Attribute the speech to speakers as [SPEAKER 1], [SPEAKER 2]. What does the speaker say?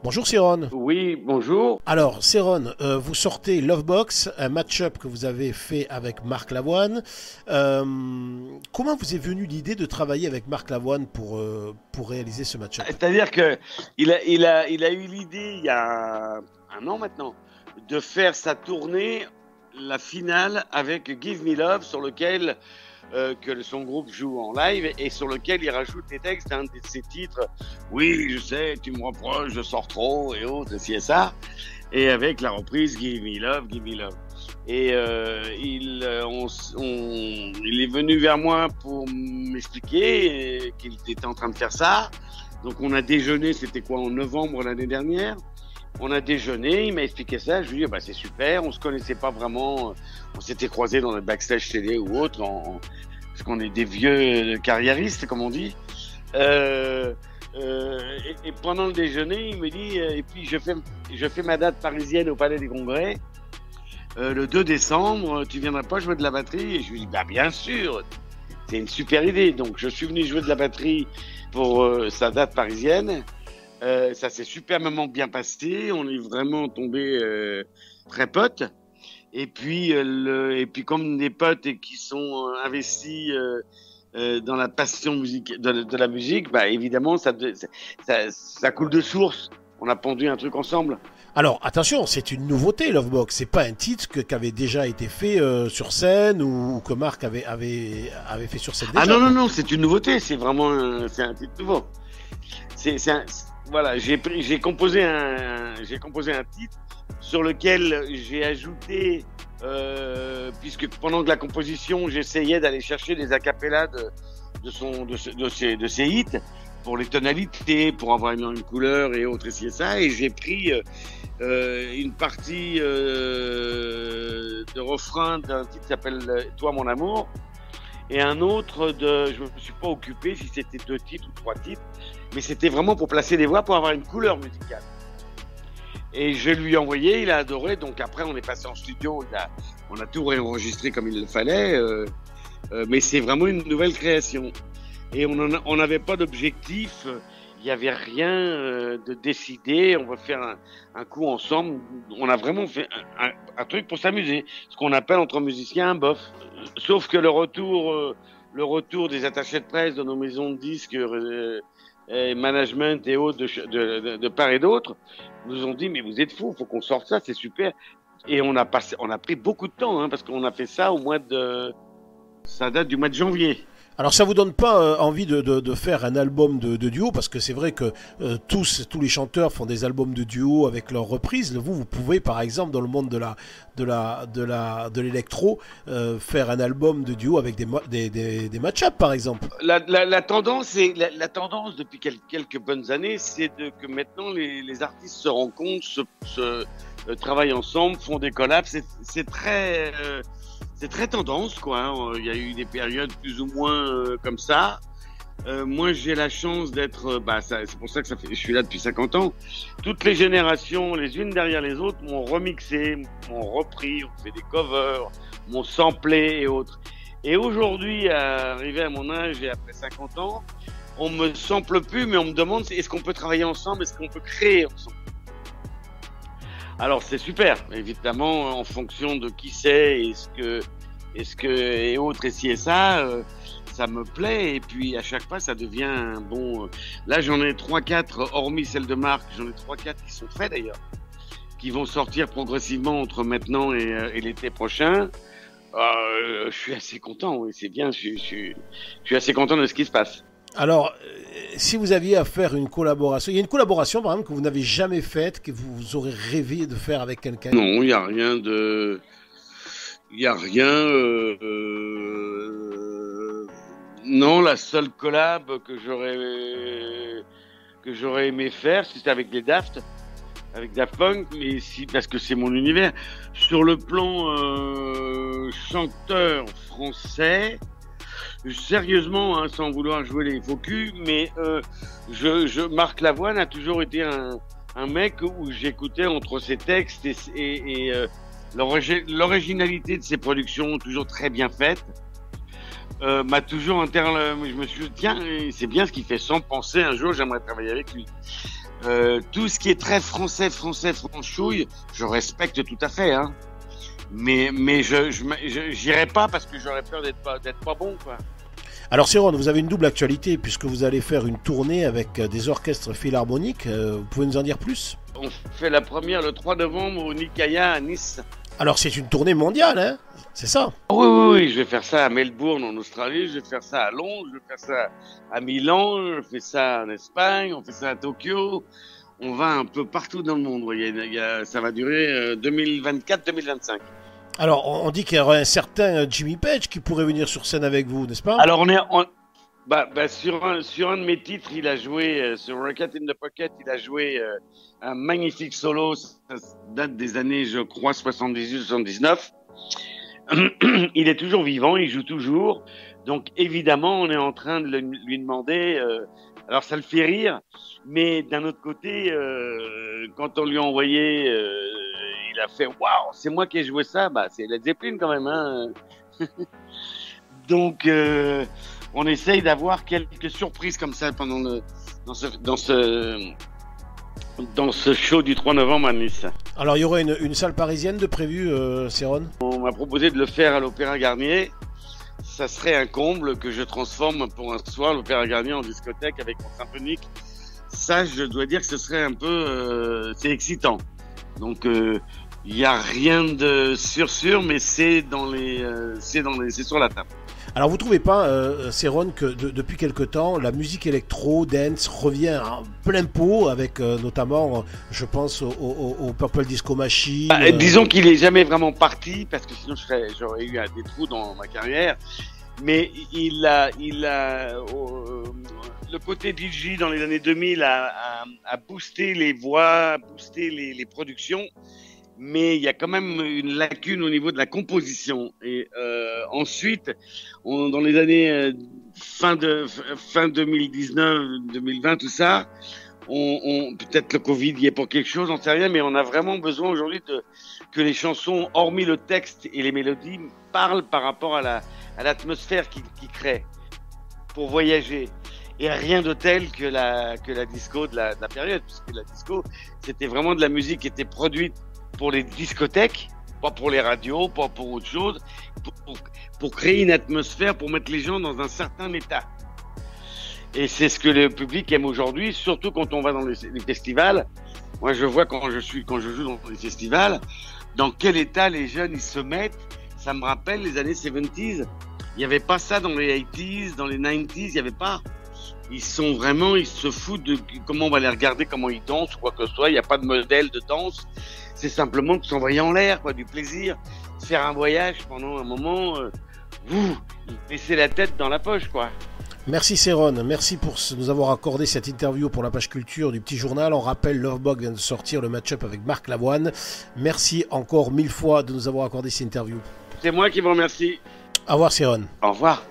[SPEAKER 1] Bonjour Céron.
[SPEAKER 2] Oui, bonjour.
[SPEAKER 1] Alors Céron, vous sortez Lovebox, un match-up que vous avez fait avec Marc Lavoine. Comment vous est venue l'idée de travailler avec Marc Lavoine pour réaliser ce match-up?
[SPEAKER 2] C'est-à-dire qu'il a eu l'idée il y a un an maintenant de faire sa tournée, la finale avec Give Me Love, sur lequel que son groupe joue en live et sur lequel il rajoute les textes d'un de ses titres. Oui, je sais, tu me reproches, je sors trop et autres, ci et ça. Et avec la reprise Give Me Love, Give Me Love. Et il est venu vers moi pour m'expliquer qu'il était en train de faire ça. Donc on a déjeuné, c'était quoi, en novembre l'année dernière. On a déjeuné, il m'a expliqué ça, je lui ai dit bah c'est super, on se connaissait pas vraiment, on s'était croisés dans le backstage télé ou autre, parce qu'on est des vieux carriéristes comme on dit. Et pendant le déjeuner, il me dit et puis je fais ma date parisienne au Palais des Congrès le 2 décembre, tu viendras pas jouer de la batterie? Et je lui dis bah bien sûr, c'est une super idée. Donc je suis venu jouer de la batterie pour sa date parisienne. Ça s'est superbement bien passé. On est vraiment tombés très potes. Et puis comme des potes et qui sont investis dans la passion de la musique, bah évidemment ça coule de source. On a pondu un truc ensemble.
[SPEAKER 1] Alors attention, c'est une nouveauté Lovebox, c'est pas un titre qui avait déjà été fait sur scène ou que Marc avait fait sur scène déjà.
[SPEAKER 2] Ah non, c'est une nouveauté, c'est vraiment c'est un titre nouveau. Voilà, j'ai composé un titre sur lequel j'ai ajouté, puisque pendant que la composition, j'essayais d'aller chercher des acapellas de ses hits pour les tonalités, pour avoir une couleur et autres et ça, et j'ai pris une partie de refrain d'un titre qui s'appelle Toi mon amour, et un autre je me suis pas occupé si c'était 2 titres ou 3 titres, mais c'était vraiment pour placer des voix, pour avoir une couleur musicale. Et je lui ai envoyé, il a adoré, donc après on est passé en studio, on a tout réenregistré comme il le fallait, mais c'est vraiment une nouvelle création. Et on n'avait pas d'objectif, il n'y avait rien de décidé, on va faire un coup ensemble, on a vraiment fait un truc pour s'amuser, ce qu'on appelle entre musiciens un bof. Sauf que le retour des attachés de presse de nos maisons de disques, management et autres de part et d'autre, nous ont dit mais vous êtes fous, faut qu'on sorte ça, c'est super. Et on a pris beaucoup de temps, parce qu'on a fait ça ça date du mois de janvier.
[SPEAKER 1] Alors ça vous donne pas envie de faire un album de duo, parce que c'est vrai que tous les chanteurs font des albums de duo avec leurs reprises. Vous pouvez par exemple dans le monde de l'électro faire un album de duo avec des match-up par exemple.
[SPEAKER 2] La tendance depuis quelques bonnes années, c'est que maintenant les artistes se rencontrent, travaillent ensemble, font des collabs. C'est très tendance, quoi. Il y a eu des périodes plus ou moins comme ça. Moi, j'ai la chance d'être... c'est pour ça que je suis là depuis 50 ans. Toutes les générations, les unes derrière les autres, m'ont remixé, m'ont repris, ont fait des covers, m'ont samplé et autres. Et aujourd'hui, arrivé à mon âge et après 50 ans, on me sample plus, mais on me demande est-ce qu'on peut travailler ensemble, est-ce qu'on peut créer ensemble. Alors c'est super, évidemment, en fonction de qui c'est, et autres, et ci et ça, ça me plaît, et puis à chaque fois ça devient un bon... Là j'en ai 3-4, hormis celle de Marc, j'en ai 3-4 qui sont faits d'ailleurs, qui vont sortir progressivement entre maintenant et l'été prochain. Je suis assez content, oui, c'est bien, je suis assez content de ce qui se passe.
[SPEAKER 1] Alors, si vous aviez à faire une collaboration, il y a une collaboration par exemple que vous n'avez jamais faite, que vous aurez rêvé de faire avec quelqu'un?
[SPEAKER 2] Non, il n'y a rien de... Il n'y a rien... Non, la seule collab que j'aurais aimé faire, c'était avec les Daft Punk, mais parce que c'est mon univers. Sur le plan chanteur français... Sérieusement, sans vouloir jouer les faux culs, mais Marc Lavoine a toujours été un mec où j'écoutais entre ses textes et l'originalité de ses productions, toujours très bien faites, m'a toujours je me suis dit tiens, c'est bien ce qu'il fait, sans penser un jour j'aimerais travailler avec lui. Tout ce qui est très français, franchouille, je respecte tout à fait, hein. Mais j'irai pas parce que j'aurais peur d'être pas bon, quoi.
[SPEAKER 1] Alors Céron, vous avez une double actualité puisque vous allez faire une tournée avec des orchestres philharmoniques. Vous pouvez nous en dire plus?
[SPEAKER 2] On fait la première le 3 novembre au Nicaïa à Nice.
[SPEAKER 1] Alors c'est une tournée mondiale, hein? C'est ça?
[SPEAKER 2] Oui, je vais faire ça à Melbourne en Australie, je vais faire ça à Londres, je vais faire ça à Milan, je fais ça en Espagne, on fait ça à Tokyo. On va un peu partout dans le monde. Ça va durer 2024-2025.
[SPEAKER 1] Alors, on dit qu'il y aurait un certain Jimmy Page qui pourrait venir sur scène avec vous, n'est-ce pas?
[SPEAKER 2] Alors, sur un de mes titres, il a joué, sur Rocket in the Pocket, il a joué un magnifique solo. Ça date des années, je crois, 78-79. Il est toujours vivant, il joue toujours. Donc, évidemment, on est en train de lui demander... alors, ça le fait rire, mais d'un autre côté, quand on lui a envoyé... il a fait « Waouh, c'est moi qui ai joué ça !» Bah, c'est Led Zeppelin quand même, hein. Donc, on essaye d'avoir quelques surprises comme ça dans ce show du 3 novembre à Nice.
[SPEAKER 1] Alors, il y aurait une salle parisienne de prévue, Céron?
[SPEAKER 2] On m'a proposé de le faire à l'Opéra Garnier. Ça serait un comble que je transforme pour un soir l'Opéra Garnier en discothèque avec mon symphonique. Ça, je dois dire que ce serait un peu... c'est excitant. Donc, il n'y a rien de sûr, mais c'est sur la table.
[SPEAKER 1] Alors vous trouvez pas, Céron, que depuis quelque temps, la musique électro, dance revient en plein pot avec notamment, je pense au Purple Disco Machine.
[SPEAKER 2] Disons qu'il est jamais vraiment parti parce que sinon j'aurais eu des trous dans ma carrière. Mais il a le côté DJ dans les années 2000 a boosté les voix, a boosté les productions. Mais il y a quand même une lacune au niveau de la composition. Et ensuite, dans les années fin 2019, 2020, tout ça, peut-être le Covid y est pour quelque chose, j'en sais rien, mais on a vraiment besoin aujourd'hui que les chansons, hormis le texte et les mélodies, parlent par rapport à l'atmosphère qu'ils créent pour voyager. Et rien de tel que la disco de la période, puisque la disco, c'était vraiment de la musique qui était produite pour les discothèques, pas pour les radios, pas pour autre chose, pour créer une atmosphère, pour mettre les gens dans un certain état. Et c'est ce que le public aime aujourd'hui, surtout quand on va dans les festivals. Moi, je vois quand je joue dans les festivals, dans quel état les jeunes ils se mettent. Ça me rappelle les années 70s. Il n'y avait pas ça dans les 80s, dans les 90s, il n'y avait pas. Ils se foutent de comment on va les regarder, comment ils dansent, ou quoi que ce soit. Il n'y a pas de modèle de danse. C'est simplement de s'envoyer en l'air, quoi, du plaisir. Faire un voyage pendant un moment, laisser la tête dans la poche, quoi.
[SPEAKER 1] Merci Céron, merci pour nous avoir accordé cette interview pour la page culture du petit journal. On rappelle, Lovebox vient de sortir le match-up avec Marc Lavoine. Merci encore 1000 fois de nous avoir accordé cette interview.
[SPEAKER 2] C'est moi qui vous remercie.
[SPEAKER 1] Au revoir Céron.
[SPEAKER 2] Au revoir.